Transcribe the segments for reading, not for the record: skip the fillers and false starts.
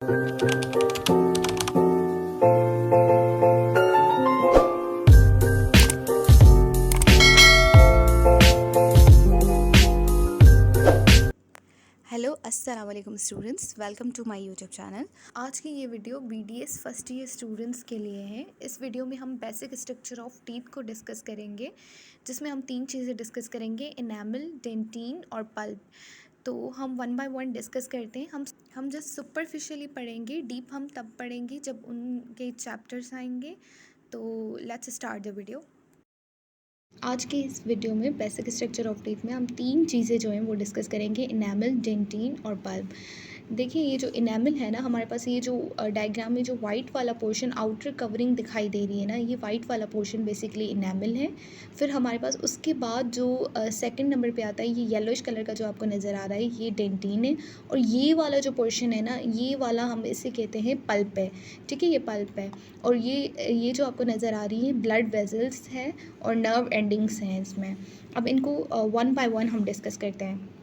Hello अस्सलाम वालेकुम students, welcome to my YouTube channel. आज की ये video BDS first year students के लिए है। इस वीडियो में हम बेसिक स्ट्रक्चर ऑफ टीथ को डिस्कस करेंगे, जिसमें हम 3 चीज़ें डिस्कस करेंगे: इनेमल, डेंटिन और पल्प। तो हम वन बाय वन डिस्कस करते हैं। हम जस्ट सुपरफिशियली पढ़ेंगे, डीप हम तब पढ़ेंगे जब उनके चैप्टर्स आएंगे। तो लेट्स स्टार्ट द वीडियो। आज के इस वीडियो में बेसिक स्ट्रक्चर ऑफ टीथ में हम 3 चीज़ें जो हैं वो डिस्कस करेंगे: इनेमल, डेंटिन और पल्प। देखिए, ये जो इनेमल है ना, हमारे पास ये जो डायग्राम में जो वाइट वाला पोर्शन आउटर कवरिंग दिखाई दे रही है ना, ये वाइट वाला पोर्शन बेसिकली इनेमल है। फिर हमारे पास उसके बाद जो सेकंड नंबर पे आता है, ये येलोइश कलर का जो आपको नज़र आ रहा है, ये डेंटिन है। और ये वाला जो पोर्शन है ना, ये वाला हम इसे कहते हैं पल्प है। ठीक है, ये पल्प है। और ये जो आपको नज़र आ रही है ब्लड वेजल्स है और नर्व एंडिंग्स हैं इसमें। अब इनको वन बाय वन हम डिस्कस करते हैं।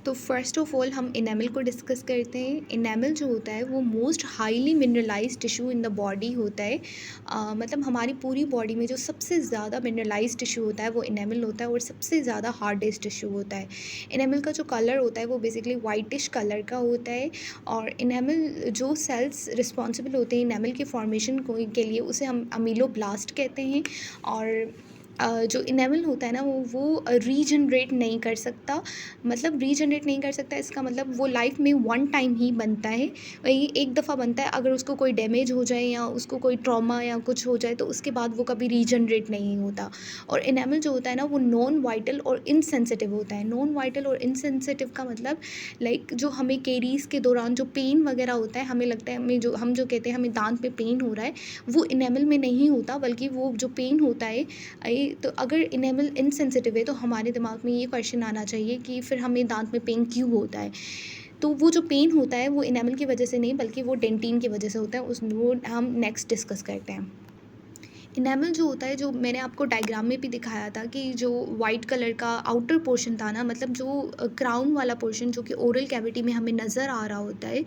तो फर्स्ट ऑफ ऑल हम इनेमल को डिस्कस करते हैं। इनेमल जो होता है वो most highly mineralised tissue in the body होता है। मतलब हमारी पूरी बॉडी में जो सबसे ज़्यादा मिनरलाइज्ड टिश्यू होता है वो इनेमल होता है, और सबसे ज़्यादा हार्डेस्ट टिश्यू होता है। इनेमल का जो कलर होता है वो बेसिकली वाइटिश कलर का होता है। और इनेमल जो सेल्स रिस्पॉन्सिबल होते हैं इनेमल के फॉर्मेशन के लिए, उसे हम अमीलोब्लास्ट कहते हैं। और जो इनेमल होता है ना, वो रीजनरेट नहीं कर सकता। मतलब रीजनरेट नहीं कर सकता, इसका मतलब वो लाइफ में वन टाइम ही बनता है। वही एक दफ़ा बनता है। अगर उसको कोई डैमेज हो जाए या उसको कोई ट्रॉमा या कुछ हो जाए तो उसके बाद वो कभी रीजनरेट नहीं होता। और इनेमल जो होता है ना, वो नॉन वाइटल और इनसेंसिटिव होता है। नॉन वाइटल और इनसेंसिटिव का मतलब लाइक जो हमें केरीज़ के दौरान जो पेन वगैरह होता है, हमें लगता है हम जो कहते हैं हमें दांत में पेन हो रहा है, वो इनेमल में नहीं होता। बल्कि वो जो पेन होता है, तो अगर इनेमल इनसेंसिटिव है तो हमारे दिमाग में ये क्वेश्चन आना चाहिए कि फिर हमें दांत में पेन क्यों होता है। तो वो जो पेन होता है वो इनेमल की वजह से नहीं, बल्कि वो डेंटिन की वजह से होता है। वो हम नेक्स्ट डिस्कस करते हैं। इनेमल जो होता है, जो मैंने आपको डायग्राम में भी दिखाया था कि जो वाइट कलर का आउटर पोर्शन था ना, मतलब जो क्राउन वाला पोर्शन जो कि ओरल कैविटी में हमें नज़र आ रहा होता है,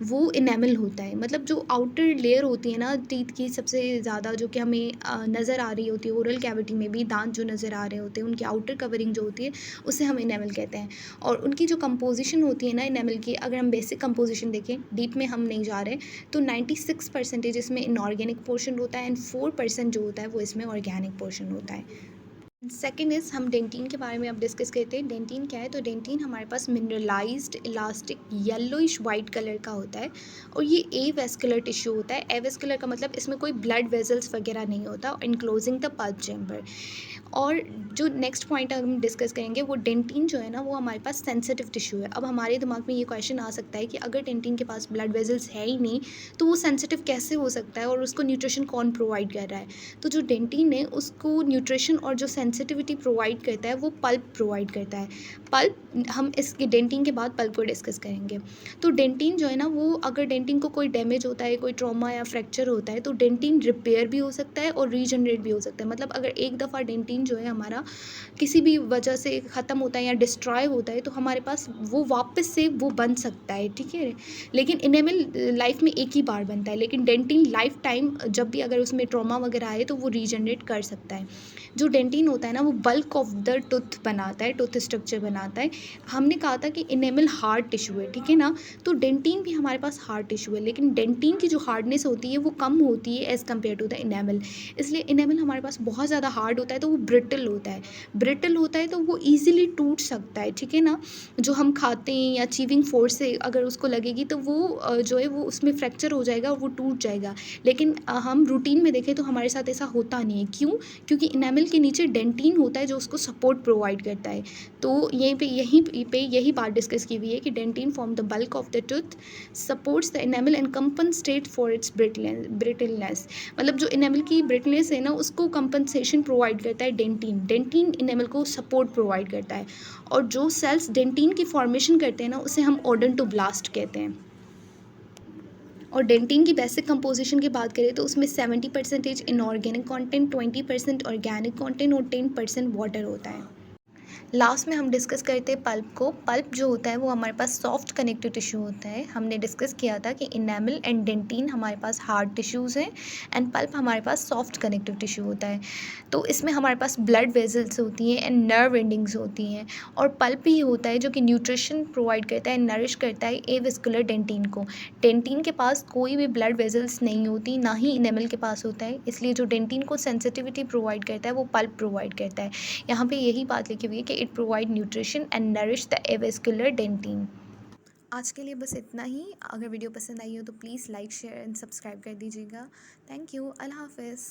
वो इनेमल होता है। मतलब जो आउटर लेयर होती है ना टीथ की, सबसे ज़्यादा जो कि हमें नज़र आ रही होती है ओरल कैविटी में भी, दांत जो नज़र आ रहे होते हैं उनकी आउटर कवरिंग जो होती है, उसे हम इनेमल कहते हैं। और उनकी जो कंपोजिशन होती है ना इनेमल की, अगर हम बेसिक कंपोजिशन देखें, डीप में हम नहीं जा रहे, तो 96% इसमें इनऑर्गेनिक पोर्शन होता है एंड 4% जो होता है वो इसमें ऑर्गेनिक पोर्शन होता है। सेकेंड इज़, हम डेंटिन के बारे में अब डिस्कस करते हैं। डेंटिन क्या है? तो डेंटिन हमारे पास मिनरलाइज्ड इलास्टिक येलोइश वाइट कलर का होता है, और ये एवेस्कुलर टिश्यू होता है। एवेस्कुलर का मतलब इसमें कोई ब्लड वेजल्स वगैरह नहीं होता, इनक्लोजिंग द पल्प चैम्बर। और जो नेक्स्ट पॉइंट हम डिस्कस करेंगे, वो डेंटिन जो है ना, वो हमारे पास सेंसिटिव टिश्यू है। अब हमारे दिमाग में ये क्वेश्चन आ सकता है कि अगर डेंटिन के पास ब्लड वेजल्स है ही नहीं तो वो सेंसिटिव कैसे हो सकता है, और उसको न्यूट्रिशन कौन प्रोवाइड कर रहा है? तो जो डेंटिन है उसको न्यूट्रिशन और जो सेंसिटिविटी प्रोवाइड करता है वो पल्प प्रोवाइड करता है। पल्प, हम इसके डेंटिन के बाद पल्प को डिस्कस करेंगे। तो डेंटिन जो है ना, वो अगर डेंटिन को कोई डैमेज होता है, कोई ट्रॉमा या फ्रैक्चर होता है, तो डेंटिन रिपेयर भी हो सकता है और रीजनरेट भी हो सकता है। मतलब अगर एक दफ़ा डेंटिन जो है हमारा किसी भी वजह से ख़त्म होता है या डिस्ट्रॉय होता है, तो हमारे पास वो वापस से वो बन सकता है। ठीक है, लेकिन इनेमल लाइफ में एक ही बार बनता है, लेकिन डेंटिन लाइफ टाइम जब भी अगर उसमें ट्रॉमा वगैरह आए तो वो रीजनरेट कर सकता है। जो डेंटिन होता है ना, वो बल्क ऑफ द टूथ बनाता है, टूथ स्ट्रक्चर बनाता है। हमने कहा था कि इनेमल हार्ड टिश्यू है, ठीक है ना, तो डेंटिन भी हमारे पास हार्ड टिश्यू है, लेकिन डेंटिन की जो हार्डनेस होती है वो कम होती है as compare to the enamel. इसलिए इनेमल हमारे पास बहुत ज़्यादा हार्ड होता है, तो वो ब्रिटल होता है। ब्रिटल होता है तो वो ईजिली टूट सकता है। ठीक है ना, जो हम खाते हैं या चीविंग फोर्स से अगर उसको लगेगी तो वो जो है वो उसमें फ्रैक्चर हो जाएगा, वो टूट जाएगा। लेकिन हम रूटीन में देखें तो हमारे साथ ऐसा होता नहीं है। क्यों? क्योंकि इनेमल के नीचे डेंटिन होता है जो उसको सपोर्ट प्रोवाइड करता है। तो यहीं पे यही बात डिस्कस की हुई है कि dentin form the bulk of the tooth, supports the enamel and compensate for its brittleness. मतलब जो इनेमल की ब्रिटलनेस है ना, उसको कंपनसेशन प्रोवाइड करता है डेंटिन। डेंटिन इनेमल को सपोर्ट प्रोवाइड करता है। और जो सेल्स डेंटिन की फॉर्मेशन करते हैं ना, उसे हम ओडोंटोब्लास्ट कहते हैं। और डेंटिन की बेसिक कंपोजिशन की बात करें तो उसमें 70% इनऑर्गेनिक कंटेंट, 20% ऑर्गेनिक कंटेंट और 10% वाटर होता है। लास्ट में हम डिस्कस करते हैं पल्प को। पल्प जो होता है वो हमारे पास सॉफ्ट कनेक्टिव टिश्यू होता है। हमने डिस्कस किया था कि इनेमल एंड डेंटिन हमारे पास हार्ड टिश्यूज़ हैं एंड पल्प हमारे पास सॉफ्ट कनेक्टिव टिश्यू होता है। तो इसमें हमारे पास ब्लड वेजल्स होती हैं एंड नर्व एंडिंग्स होती हैं, और पल्प ही होता है जो कि न्यूट्रिशन प्रोवाइड करता है, नरिश करता है एविस्कुलर डेंटिन को। डेंटिन के पास कोई भी ब्लड वेजल्स नहीं होती, ना ही इनेमल के पास होता है, इसलिए जो डेंटिन को सेंसिटिविटी प्रोवाइड करता है वो पल्प प्रोवाइड करता है। यहाँ पे यही बात लिखी हुई है कि it provide nutrition and nourish the avascular dentin. आज के लिए बस इतना ही। अगर वीडियो पसंद आई हो तो please like share and subscribe कर दीजिएगा। Thank you. अल्लाह हाफिज़।